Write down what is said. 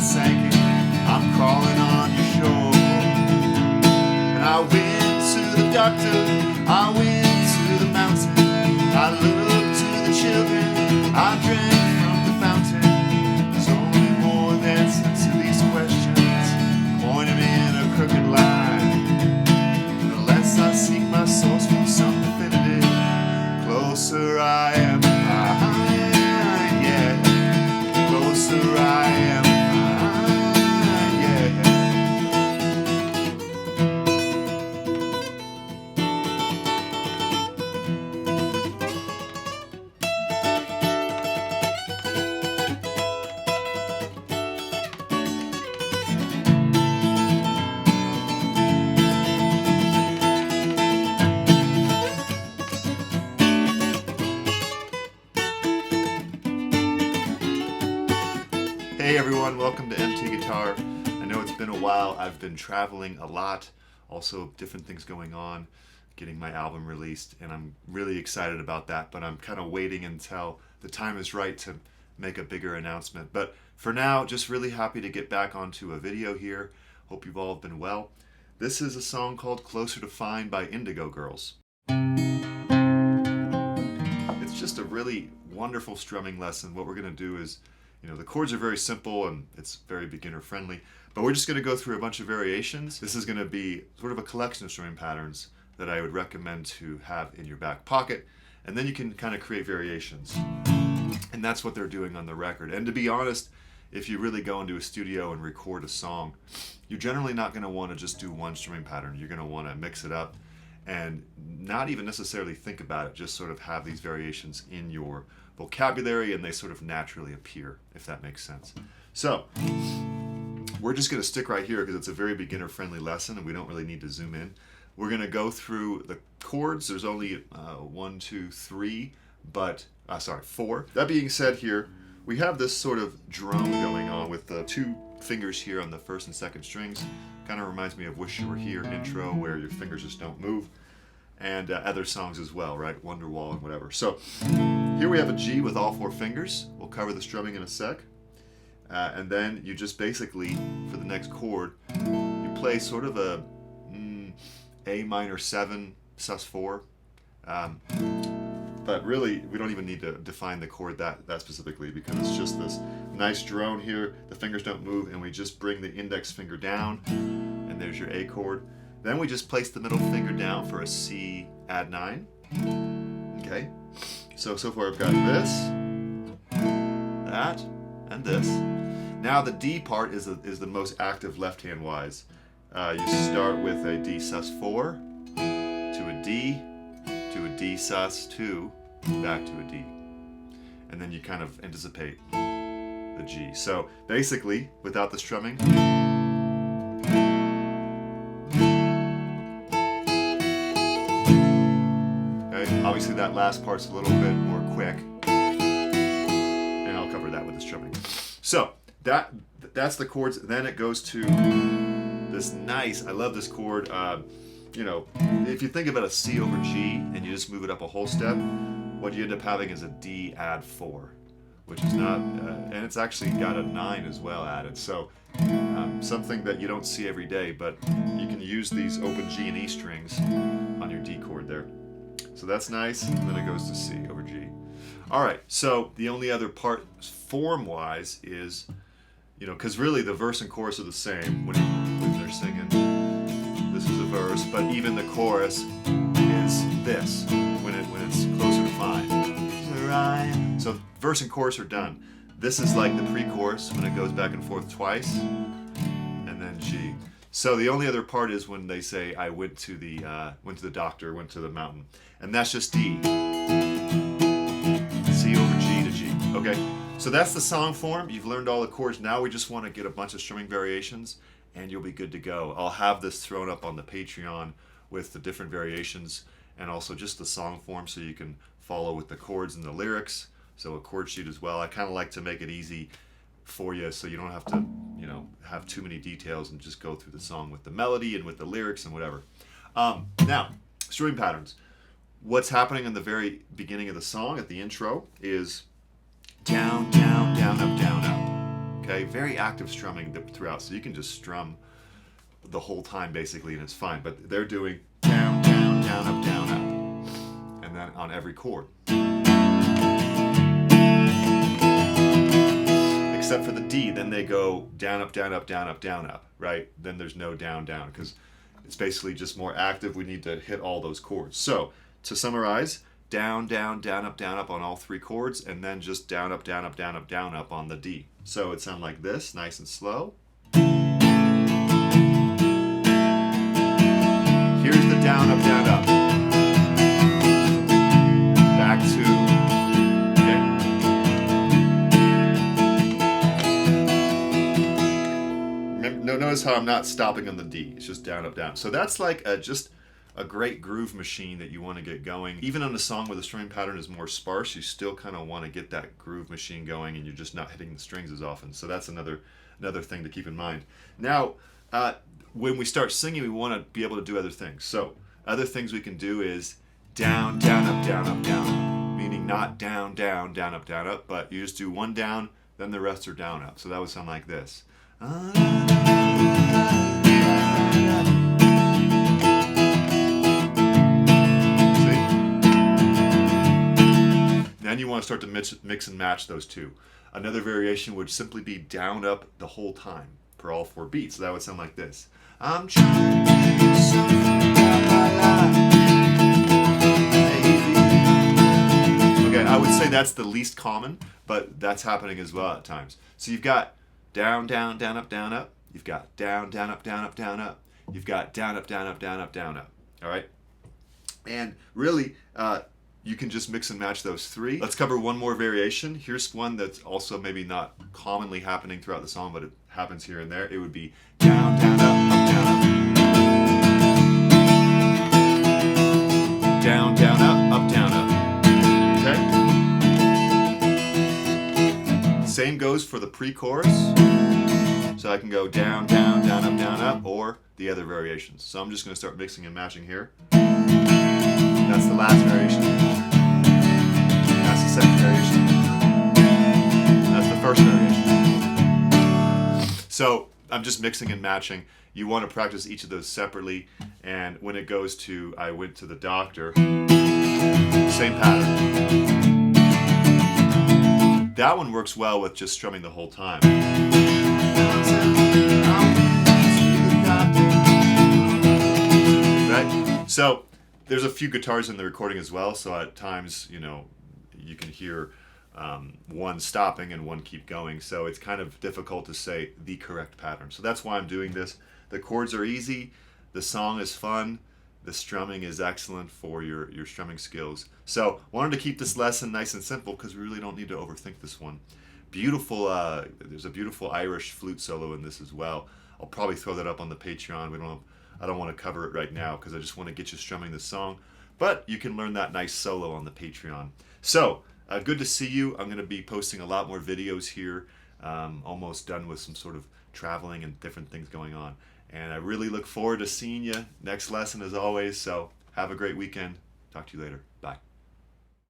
sinking, I'm crawling on your shore. And I went to the doctor, I went to the mountain, I looked to the children, I drank from the fountain. There's only more answers to these questions, point them in a crooked line. Unless I seek my source from some definitive, closer I am, yeah, closer I am, yeah. Hey everyone, welcome to MT Guitar. I know it's been a while. I've been traveling a lot, also different things going on, getting my album released, and I'm really excited about that, but I'm kind of waiting until the time is right to make a bigger announcement. But for now, just really happy to get back onto a video here. Hope you've all been well. This is a song called Closer to Fine by Indigo Girls. It's just a really wonderful strumming lesson. What we're going to do is, the chords are very simple and it's very beginner friendly, but we're just going to go through a bunch of variations. This is going to be sort of a collection of strumming patterns that I would recommend to have in your back pocket, and then you can kind of create variations. And that's what they're doing on the record. And to be honest, if you really go into a studio and record a song, you're generally not going to want to just do one strumming pattern. You're going to want to mix it up and not even necessarily think about it, just sort of have these variations in your vocabulary and they sort of naturally appear, if that makes sense. So we're just going to stick right here because it's a very beginner friendly lesson and we don't really need to zoom in. We're going to go through the chords. There's only 1, 2, 3, but 4. That being said, here we have this sort of drone going on with the 2 fingers here on the 1st and 2nd strings. Kind of reminds me of Wish You Were Here intro, where your fingers just don't move, and other songs as well, right? Wonderwall and whatever. So here we have a G with all 4 fingers. We'll cover the strumming in a sec. And then you just basically, for the next chord, you play sort of a A minor 7 sus4. But really, we don't even need to define the chord that specifically, because it's just this nice drone here. The fingers don't move, and we just bring the index finger down, and there's your A chord. Then we just place the middle finger down for a C add 9. Okay, so far I've got this, that, and this. Now the D part is the most active left-hand wise. You start with a D sus4 to a D, to a D sus2, back to a D. And then you kind of anticipate the G. So basically, without the strumming, okay, obviously that last part's a little bit more quick, and I'll cover that with the strumming. So that's the chords. Then it goes to this nice, I love this chord, if you think about a C over G and you just move it up a whole step, what you end up having is a D add 4, which is not, and it's actually got a 9 as well added. So something that you don't see every day, but you can use these open G and E strings on your D chord there. So that's nice, and then it goes to C over G. All right, so the only other part form-wise is, because really the verse and chorus are the same when they're singing. This is a verse, but even the chorus is this when it's closer to fine. So verse and chorus are done. This is like the pre-chorus when it goes back and forth twice, and then G. So the only other part is when they say I went to the doctor, went to the mountain, and that's just D. C over G to G. Okay, so that's the song form. You've learned all the chords. Now we just want to get a bunch of strumming variations, and you'll be good to go. I'll have this thrown up on the Patreon with the different variations and also just the song form so you can follow with the chords and the lyrics. So a chord sheet as well. I kind of like to make it easy for you so you don't have to, have too many details and just go through the song with the melody and with the lyrics and whatever. Now, strumming patterns. What's happening in the very beginning of the song at the intro is down, down, down, up, down, up. Okay, play very active strumming throughout, so you can just strum the whole time basically and it's fine. But they're doing down, down, down, up, down, up, and then on every chord. Except for the D, then they go down, up, down, up, down, up, down, up, right? Then there's no down, down, because it's basically just more active. We need to hit all those chords. So to summarize, down, down, down, up on all three chords, and then just down, up, down, up, down, up, down, up on the D. So it sounds like this, nice and slow. Here's the down, up, down, up. Back to, notice how I'm not stopping on the D. It's just down, up, down. So that's like just a great groove machine that you want to get going. Even on a song where the strumming pattern is more sparse, you still kind of want to get that groove machine going, and you're just not hitting the strings as often. So that's another thing to keep in mind. Now, when we start singing, we want to be able to do other things. So other things we can do is down, down, up, down, up, down, up. Meaning not down, down, down, up, but you just do one down, then the rest are down, up. So that would sound like this. Then you want to start to mix and match those two. Another variation would simply be down, up the whole time for all four beats. So that would sound like this. I'm trying to get something out my life, baby. Okay, I would say that's the least common, but that's happening as well at times. So you've got down, down, down, up, down, up. You've got down, down, up, down, up, down, up. You've got down, up, down, up, down, up, down, up. All right? And really, you can just mix and match those three. Let's cover one more variation. Here's one that's also maybe not commonly happening throughout the song, but it happens here and there. It would be down, down, up, down, up. Down, down, up, down, up. Okay? Same goes for the pre-chorus. So I can go down, down, down, up, or the other variations. So I'm just going to start mixing and matching here. That's the last variation. That's the second variation. That's the first variation. So I'm just mixing and matching. You want to practice each of those separately. And when it goes to I went to the doctor, same pattern. That one works well with just strumming the whole time. Right? So there's a few guitars in the recording as well, so at times, you know, you can hear one stopping and one keep going, so it's kind of difficult to say the correct pattern. So that's why I'm doing this. The chords are easy, the song is fun, the strumming is excellent for your strumming skills. So wanted to keep this lesson nice and simple because we really don't need to overthink this one. Beautiful, there's a beautiful Irish flute solo in this as well. I'll probably throw that up on the Patreon. I don't want to cover it right now because I just want to get you strumming this song. But you can learn that nice solo on the Patreon. So, good to see you. I'm going to be posting a lot more videos here. Almost done with some sort of traveling and different things going on. And I really look forward to seeing you next lesson as always. So, have a great weekend. Talk to you later. Bye.